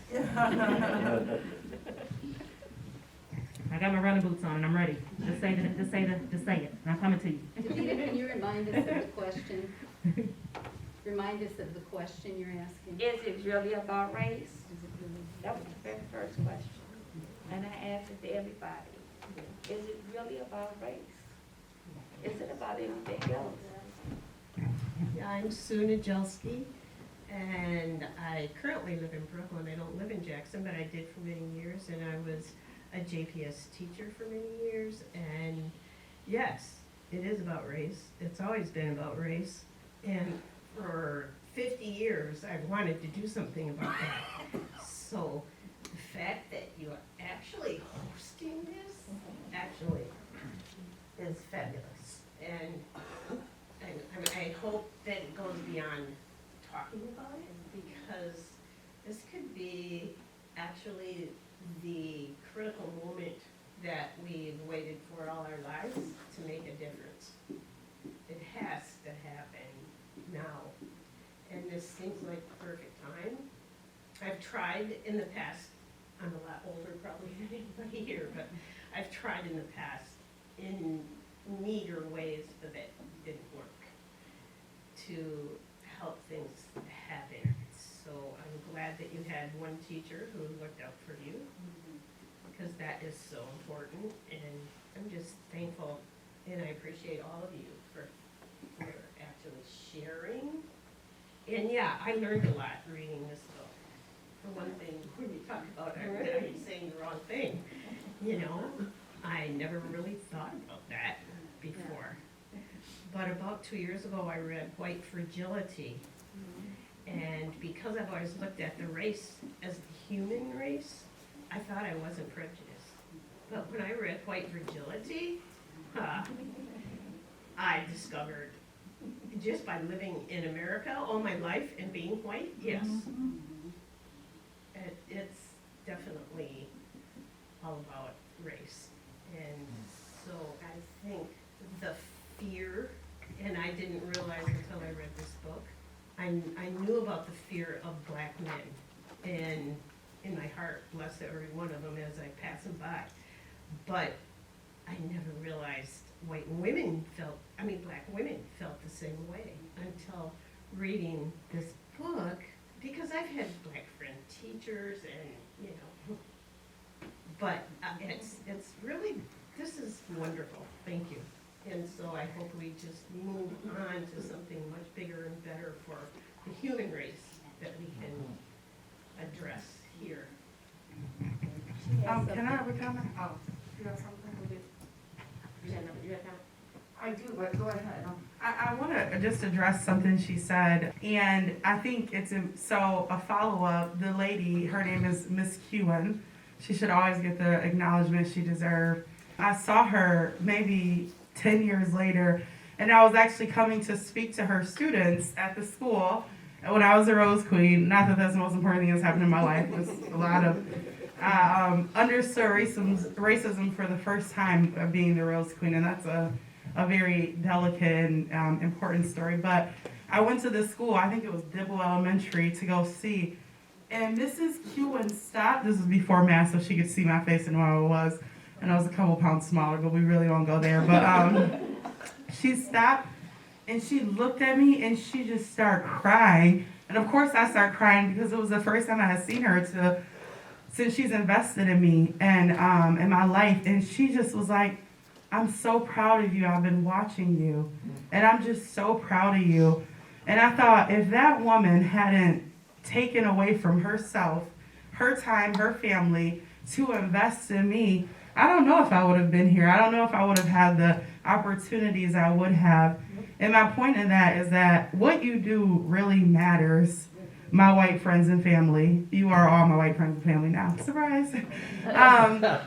I got my running boots on and I'm ready. Just say it. And I'm coming to you. Davida, can you remind us of the question? Remind us of the question you're asking. Is it really about race? Is it really- That was the very first question. And I asked it to everybody. Is it really about race? Is it about anything else? I'm Sue Najelski, and I currently live in Brooklyn. I don't live in Jackson, but I did for many years, and I was a JPS teacher for many years. And yes, it is about race. It's always been about race. And for 50 years, I've wanted to do something about that. So the fact that you are actually hosting this actually is fabulous. And I hope that it goes beyond talking about it, because this could be actually the critical moment that we've waited for all our lives to make a difference. It has to happen now. And this seems like the perfect time. I've tried in the past, I'm a lot older probably than anybody here, but I've tried in the past in meager ways, but that didn't work, to help things happen. So I'm glad that you had one teacher who looked out for you, because that is so important. And I'm just thankful, and I appreciate all of you for actually sharing. And yeah, I learned a lot reading this book. For one thing, when we talk about I'm saying the wrong thing, I never really thought about that before. But about 2 years ago, I read White Fragility. And because I've always looked at the race as the human race, I thought I wasn't prejudiced. But when I read White Fragility, I discovered, just by living in America all my life and being white, yes, it's definitely all about race. And so I think the fear, and I didn't realize until I read this book, I knew about the fear of black men, and in my heart, bless every one of them as I pass them by. But I never realized black women felt the same way until reading this book, because I've had black friend teachers and, but it's really, this is wonderful, thank you. And so I hope we just move on to something much bigger and better for the human race that we can address here. Can I have a comment? Oh, you have something? I do, but go ahead. I want to just address something she said, and I think it's a follow-up. The lady, her name is Miss Quinn. She should always get the acknowledgement she deserved. I saw her maybe 10 years later, and I was actually coming to speak to her students at the school when I was a Rose Queen. Not that that's the most important thing that's happened in my life. It was a lot of understood racism for the first time of being the Rose Queen, and that's a very delicate and important story. But I went to this school, I think it was Dibble Elementary, to go see. And Mrs. Quinn stopped. This was before math, so she could see my face and what I was. And I was a couple pounds smaller, but we really won't go there. But she stopped, and she looked at me, and she just started crying. And of course I started crying, because it was the first time I had seen her since she's invested in me and in my life. And she just was like, I'm so proud of you. I've been watching you. And I'm just so proud of you. And I thought, if that woman hadn't taken away from herself, her time, her family, to invest in me, I don't know if I would have been here. I don't know if I would have had the opportunities I would have. And my point in that is that what you do really matters. my white friends and family. You are all my white friends and family now. Surprise.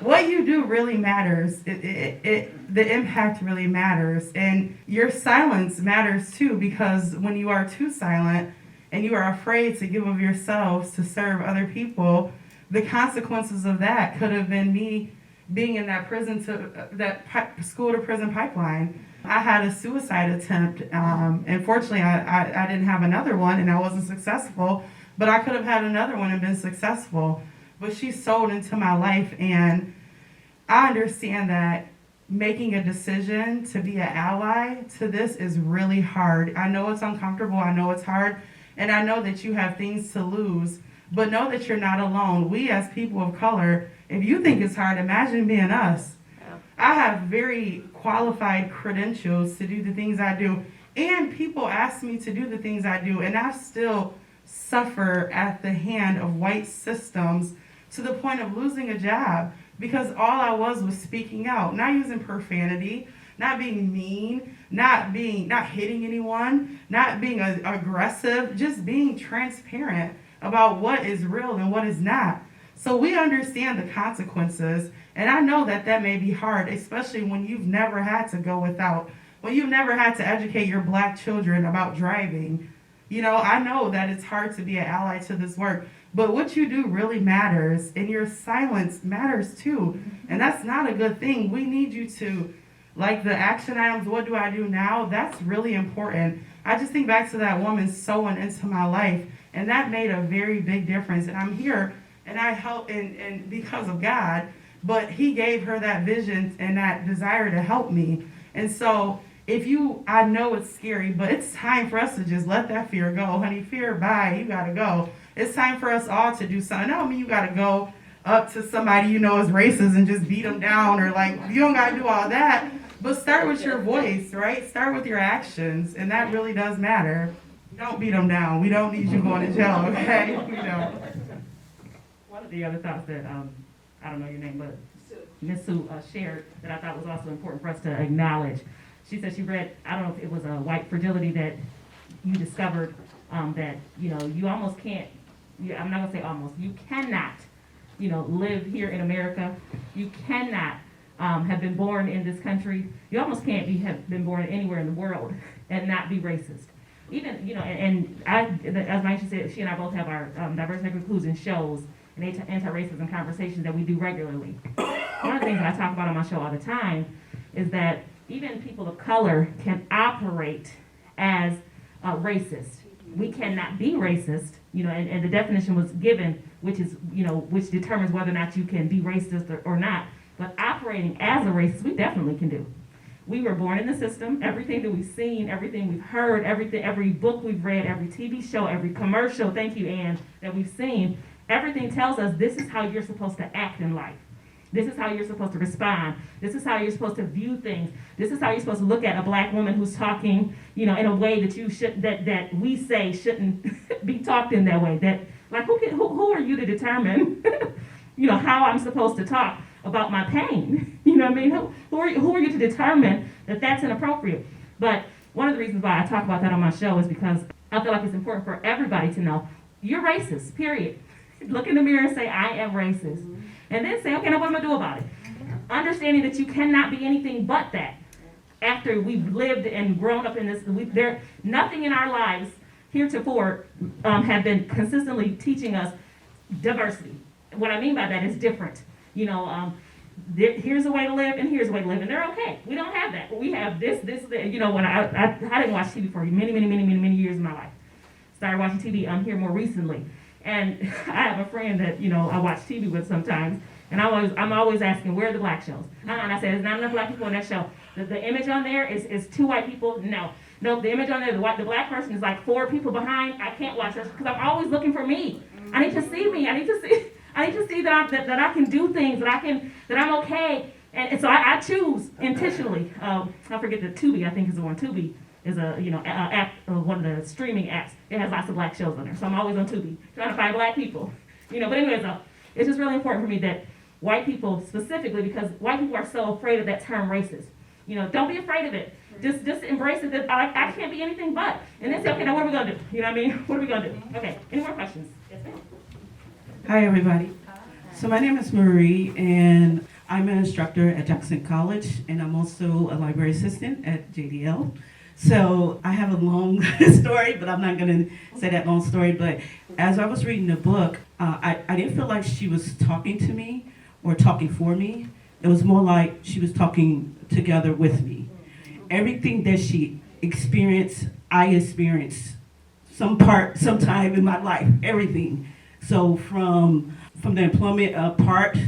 What you do really matters. The impact really matters. And your silence matters too, because when you are too silent and you are afraid to give of yourselves to serve other people, the consequences of that could have been me being in that school to prison pipeline. I had a suicide attempt, and fortunately I didn't have another one and I wasn't successful, but I could have had another one and been successful. But she sold into my life, and I understand that making a decision to be an ally to this is really hard. I know it's uncomfortable, I know it's hard, and I know that you have things to lose, but know that you're not alone. We as people of color, if you think it's hard, imagine being us. I have very qualified credentials to do the things I do, and people ask me to do the things I do, and I still suffer at the hand of white systems to the point of losing a job because all I was speaking out, not using profanity, not being mean, not hitting anyone, not being aggressive, just being transparent about what is real and what is not. So we understand the consequences, and I know that may be hard, especially when you've never had to go without, when you've never had to educate your black children about driving. You know, I know that it's hard to be an ally to this work, but what you do really matters, and your silence matters too, and that's not a good thing. We need you to, like the action items, what do I do now? That's really important. I just think back to that woman sewing into my life, and that made a very big difference, and I'm here. And I help, and because of God, but He gave her that vision and that desire to help me. And so, I know it's scary, but it's time for us to just let that fear go. Honey, fear, bye, you gotta go. It's time for us all to do something. I don't mean you gotta go up to somebody you know is racist and just beat them down, or like, you don't gotta do all that. But start with your voice, right? Start with your actions, and that really does matter. Don't beat them down. We don't need you going to jail, okay? We don't. One of the other thoughts that, I don't know your name, but Ms. Sue shared that I thought was also important for us to acknowledge. She said she read, I don't know if it was a White Fragility that you discovered, that, you almost can't, I'm not gonna say almost, you cannot, live here in America. You cannot have been born in this country. You almost can't have been born anywhere in the world and not be racist. Even, and as Maisha said, she and I both have our diversity and inclusion shows and anti-racism conversations that we do regularly. One of the things that I talk about on my show all the time is that even people of color can operate as racist. We cannot be racist, and the definition was given, which is, which determines whether or not you can be racist or not. But operating as a racist, we definitely can do. We were born in the system. Everything that we've seen, everything we've heard, every book we've read, every TV show, every commercial, thank you, Ann, that we've seen, everything tells us this is how you're supposed to act in life. This is how you're supposed to respond. This is how you're supposed to view things. This is how you're supposed to look at a black woman who's talking, in a way that you should, that we say shouldn't be talked in that way. That, like, who are you to determine, how I'm supposed to talk about my pain? You know what I mean? Who are you to determine that that's inappropriate? But one of the reasons why I talk about that on my show is because I feel like it's important for everybody to know you're racist, period. Look in the mirror and say, I am racist. And then say, okay, now what am I going to do about it? Understanding that you cannot be anything but that. After we've lived and grown up in this, nothing in our lives heretofore have been consistently teaching us diversity. What I mean by that is different. Here's a way to live and here's a way to live, and they're okay. We don't have that. We have this, when I didn't watch TV for many years in my life. Started watching TV here more recently. And I have a friend that, I watch TV with sometimes, and I'm always asking, where are the black shows? And I said, there's not enough black people on that show. The image on there is 2 white people. No, the image on there, the black person is like 4 people behind. I can't watch this because I'm always looking for me. I need to see me. I need to see that I can do things, that I'm okay. And so I choose intentionally. I forget the Tubi, I think is the one. Tubi is a app, one of the streaming apps. It has lots of black shows on there, so I'm always on Tubi trying to find black people. But anyways, it's just really important for me that white people specifically, because white people are so afraid of that term racist. don't be afraid of it. Just embrace it. That I can't be anything but. And then say, okay, now what are we gonna do? You know what I mean? What are we gonna do? Okay. Any more questions? Yes, ma'am. Hi, everybody. So my name is Marie, and I'm an instructor at Jackson College, and I'm also a library assistant at JDL. So I have a long story, but I'm not going to say that long story. But as I was reading the book, I didn't feel like she was talking to me or talking for me. It was more like she was talking together with me. Everything that she experienced, I experienced sometime in my life, everything. So from the employment part,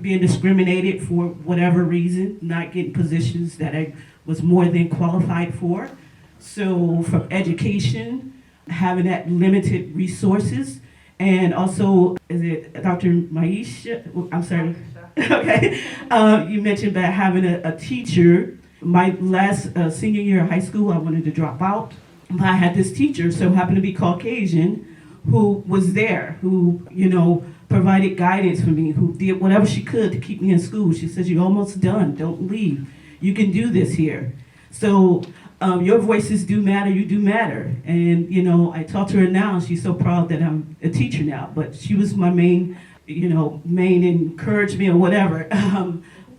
being discriminated for whatever reason, not getting positions that I was more than qualified for. So from education, having that limited resources, and also, is it Dr. Maisha? I'm sorry. Okay. You mentioned about having a teacher. My last senior year of high school, I wanted to drop out. But I had this teacher, so happened to be Caucasian, who was there, who, provided guidance for me, who did whatever she could to keep me in school. She says, "You're almost done, don't leave. You can do this here." So your voices do matter, you do matter. And, I talk to her now, and she's so proud that I'm a teacher now, but she was my main encouragement or whatever,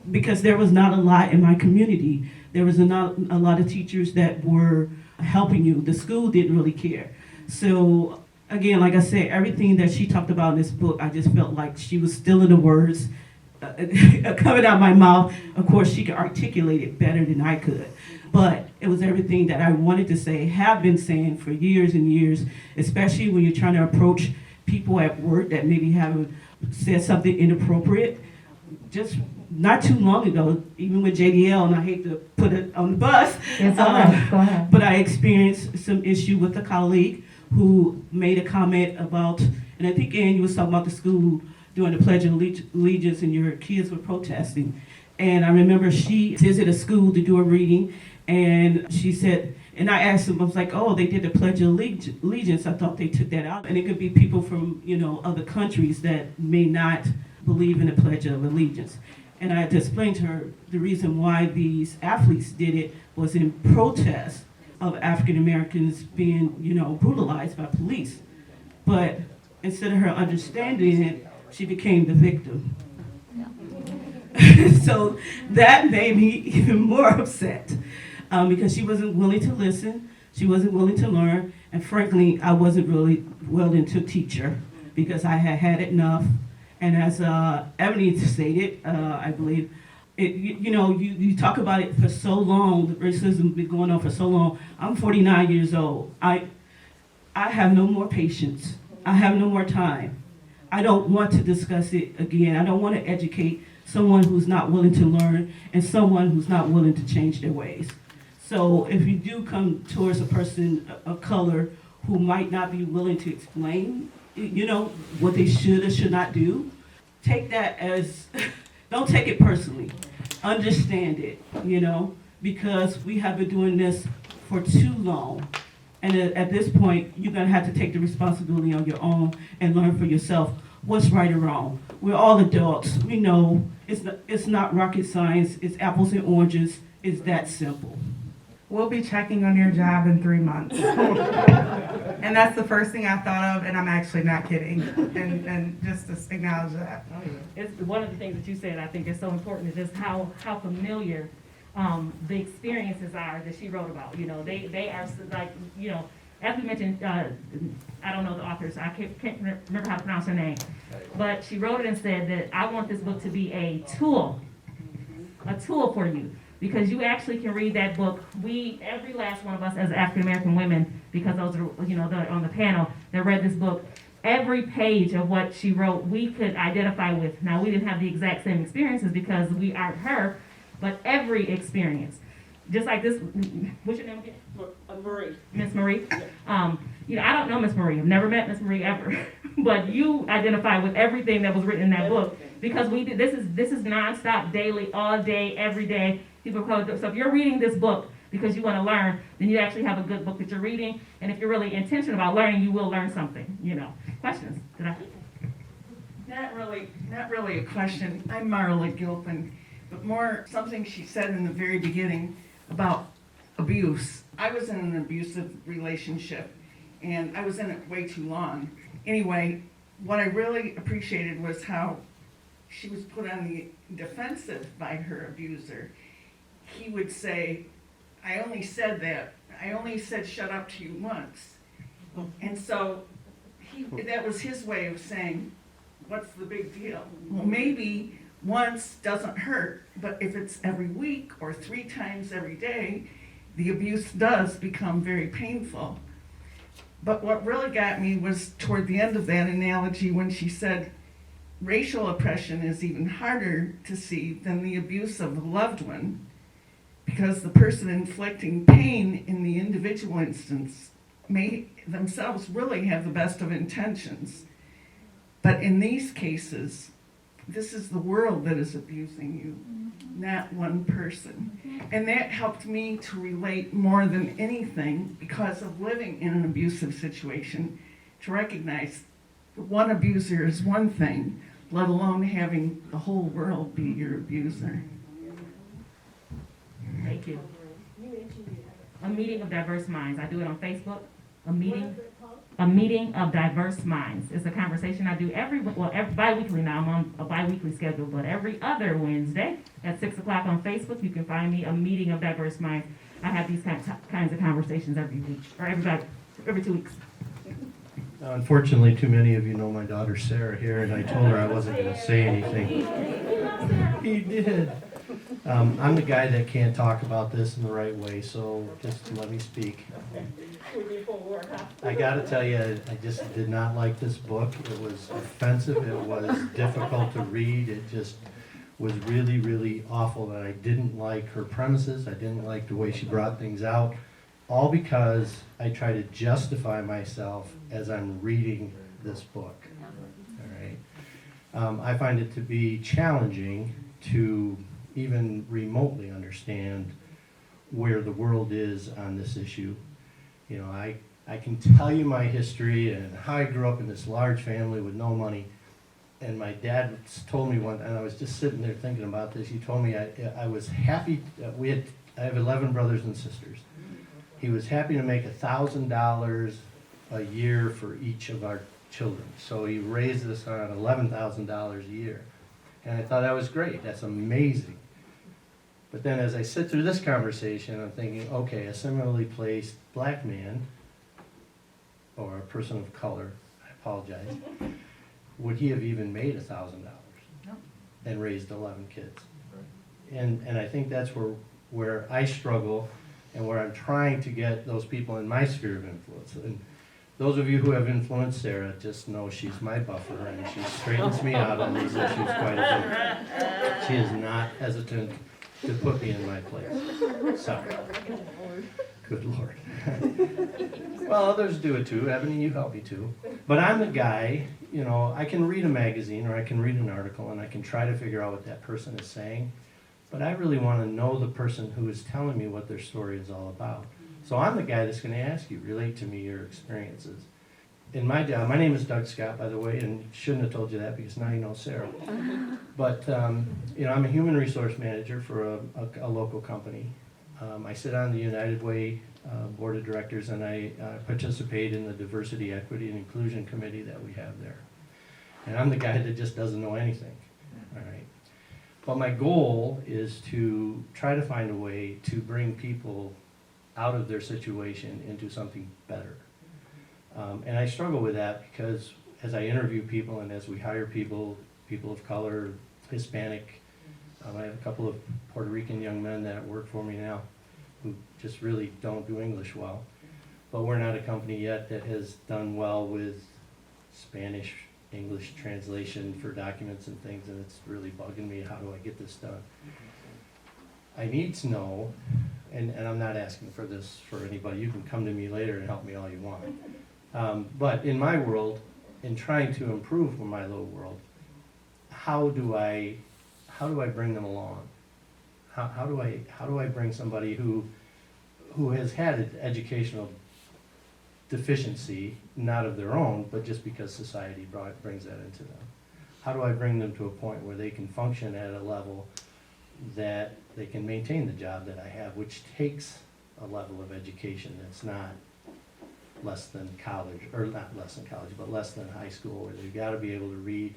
because there was not a lot in my community. There was not a lot of teachers that were helping you. The school didn't really care. So again, like I said, everything that she talked about in this book, I just felt like she was stealing the words coming out of my mouth. Of course, she could articulate it better than I could. But it was everything that I wanted to say, have been saying for years and years, especially when you're trying to approach people at work that maybe haven't said something inappropriate. Just not too long ago, even with JDL, and I hate to put it on the bus, It's all right. Go ahead. but I experienced some issue with a colleague who made a comment about, and I think, Ann, you was talking about the school doing the Pledge of Allegiance and your kids were protesting. And I remember she visited a school to do a reading, and she said, and I asked them, I was like, "Oh, they did the Pledge of Allegiance. I thought they took that out." And it could be people from, other countries that may not believe in the Pledge of Allegiance. And I had to explain to her the reason why these athletes did it was in protest of African Americans being, brutalized by police. But instead of her understanding it, she became the victim. So that made me even more upset because she wasn't willing to listen, she wasn't willing to learn, and frankly, I wasn't really willing to teach her because I had had enough. And as Ebony stated, I believe, you talk about it for so long, the racism has been going on for so long. I'm 49 years old. I have no more patience. I have no more time. I don't want to discuss it again. I don't want to educate someone who's not willing to learn and someone who's not willing to change their ways. So if you do come towards a person of color who might not be willing to explain, what they should or should not do, take that as, don't take it personally. Understand it, because we have been doing this for too long. And at this point, you're gonna have to take the responsibility on your own and learn for yourself what's right or wrong. We're all adults. We know it's not rocket science. It's apples and oranges. It's that simple. We'll be checking on your job in 3 months. And that's the first thing I thought of, and I'm actually not kidding. And just to acknowledge that. Oh, yeah. It's one of the things that you said I think is so important is just how familiar the experiences are that she wrote about. They are like, as we mentioned, I don't know the author, so I can't remember how to pronounce her name. But she wrote it and said that I want this book to be a tool for you. Because you actually can read that book. Every last one of us as African American women, because those are, on the panel that read this book, every page of what she wrote, we could identify with. Now, we didn't have the exact same experiences because we aren't her, but every experience. Just like this, what's your name again? Marie. Miss Marie. I don't know Miss Marie. I've never met Miss Marie ever, but you identify with everything that was written in that book because this is nonstop, daily, all day, every day. People call it. So if you're reading this book because you want to learn, then you actually have a good book that you're reading. And if you're really intentional about learning, you will learn something. Questions? Not really a question. I'm Marla Gilpin. but more something she said in the very beginning about abuse. I was in an abusive relationship, and I was in it way too long. Anyway, what I really appreciated was how she was put on the defensive by her abuser. He would say, I only said shut up to you once. And so that was his way of saying, what's the big deal? Well, maybe once doesn't hurt, but if it's every week or 3 times every day, the abuse does become very painful. But what really got me was toward the end of that analogy when she said, racial oppression is even harder to see than the abuse of a loved one, because the person inflicting pain in the individual instance may themselves really have the best of intentions. But in these cases, this is the world that is abusing you, not one person. And that helped me to relate more than anything, because of living in an abusive situation, to recognize that one abuser is one thing, let alone having the whole world be your abuser. Thank you. A meeting of diverse minds. I do it on Facebook. A meeting of diverse minds. It's a conversation I do every bi-weekly now. I'm on a bi-weekly schedule, but every other Wednesday at 6 o'clock on Facebook, you can find me. A meeting of diverse minds. I have these kinds of conversations every week, or every 2 weeks. Unfortunately, too many of you know my daughter Sarah here, and I told her I wasn't going to say anything. He did. I'm the guy that can't talk about this in the right way, so just let me speak. I got to tell you, I just did not like this book. It was offensive. It was difficult to read. It just was really, really awful, and I didn't like her premises. I didn't like the way she brought things out, all because I try to justify myself as I'm reading this book. All right. I find it to be challenging to even remotely understand where the world is on this issue. You know, I can tell you my history and how I grew up in this large family with no money. And my dad told me one, and I was just sitting there thinking about this. He told me I was happy. I have 11 brothers and sisters. He was happy to make $1,000 a year for each of our children. So he raised us on $11,000 a year. And I thought that was great. That's amazing. But then as I sit through this conversation, I'm thinking, okay, a similarly placed black man or a person of color, I apologize, would he have even made $1,000 and raised 11 kids? And I think that's where I struggle and where I'm trying to get those people in my sphere of influence. And those of you who have influenced Sarah just know she's my buffer, and she straightens me out on these issues quite a bit. She is not hesitant to put me in my place. So, good Lord. Well, others do it too. Ebony, you help me too. But I'm the guy, you know, I can read a magazine or I can read an article and I can try to figure out what that person is saying. But I really want to know the person who is telling me what their story is all about. So I'm the guy that's going to ask you, relate to me your experiences. In my job, my name is Doug Scott, by the way, and shouldn't have told you that because now you know Sarah. But, you know, I'm a human resource manager for a local company. I sit on the United Way board of directors, and I participate in the diversity, equity, and inclusion committee that we have there. And I'm the guy that just doesn't know anything, all right? But my goal is to try to find a way to bring people out of their situation into something better. And I struggle with that because as I interview people and as we hire people of color, Hispanic, I have a couple of Puerto Rican young men that work for me now who just really don't do English well. But we're not a company yet that has done well with Spanish, English translation for documents and things, and it's really bugging me. How do I get this done? I need to know, and I'm not asking for this for anybody. You can come to me later and help me all you want. But in my world, in trying to improve my little world, how do I bring them along? How do I bring somebody who has had an educational deficiency, not of their own, but just because society brings that into them? How do I bring them to a point where they can function at a level that they can maintain the job that I have, which takes a level of education that's not less than college, or not less than college, but less than high school, where they've got to be able to read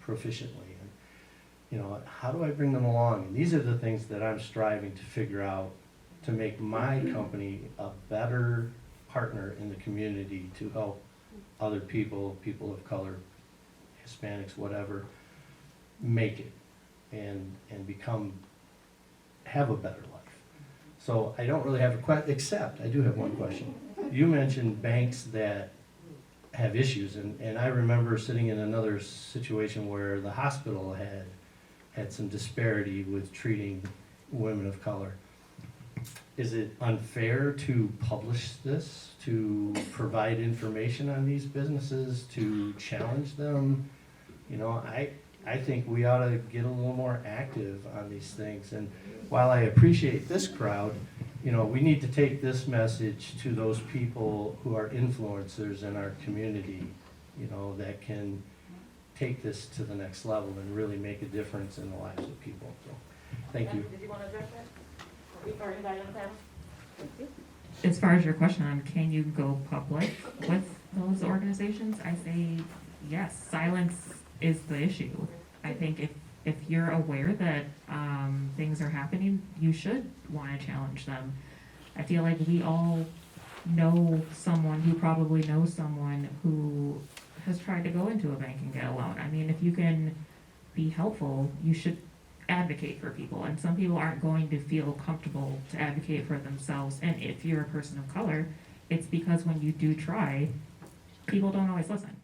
proficiently. And, you know, how do I bring them along? And these are the things that I'm striving to figure out to make my company a better partner in the community to help other people, people of color, Hispanics, whatever, make it and have a better life. So I don't really have a question, except I do have one question. You mentioned banks that have issues, and I remember sitting in another situation where the hospital had some disparity with treating women of color. Is it unfair to publish this, to provide information on these businesses, to challenge them? You know, I think we ought to get a little more active on these things. And while I appreciate this crowd, you know, we need to take this message to those people who are influencers in our community, you know, that can take this to the next level and really make a difference in the lives of people. So, thank you. Did you want to address that? Or anybody on the panel? As far as your question on can you go public with those organizations, I say yes. Silence is the issue. I think if you're aware that things are happening, you should want to challenge them. I feel like we all know someone who probably knows someone who has tried to go into a bank and get a loan. I mean, if you can be helpful, you should advocate for people. And some people aren't going to feel comfortable to advocate for themselves. And if you're a person of color, it's because when you do try, people don't always listen.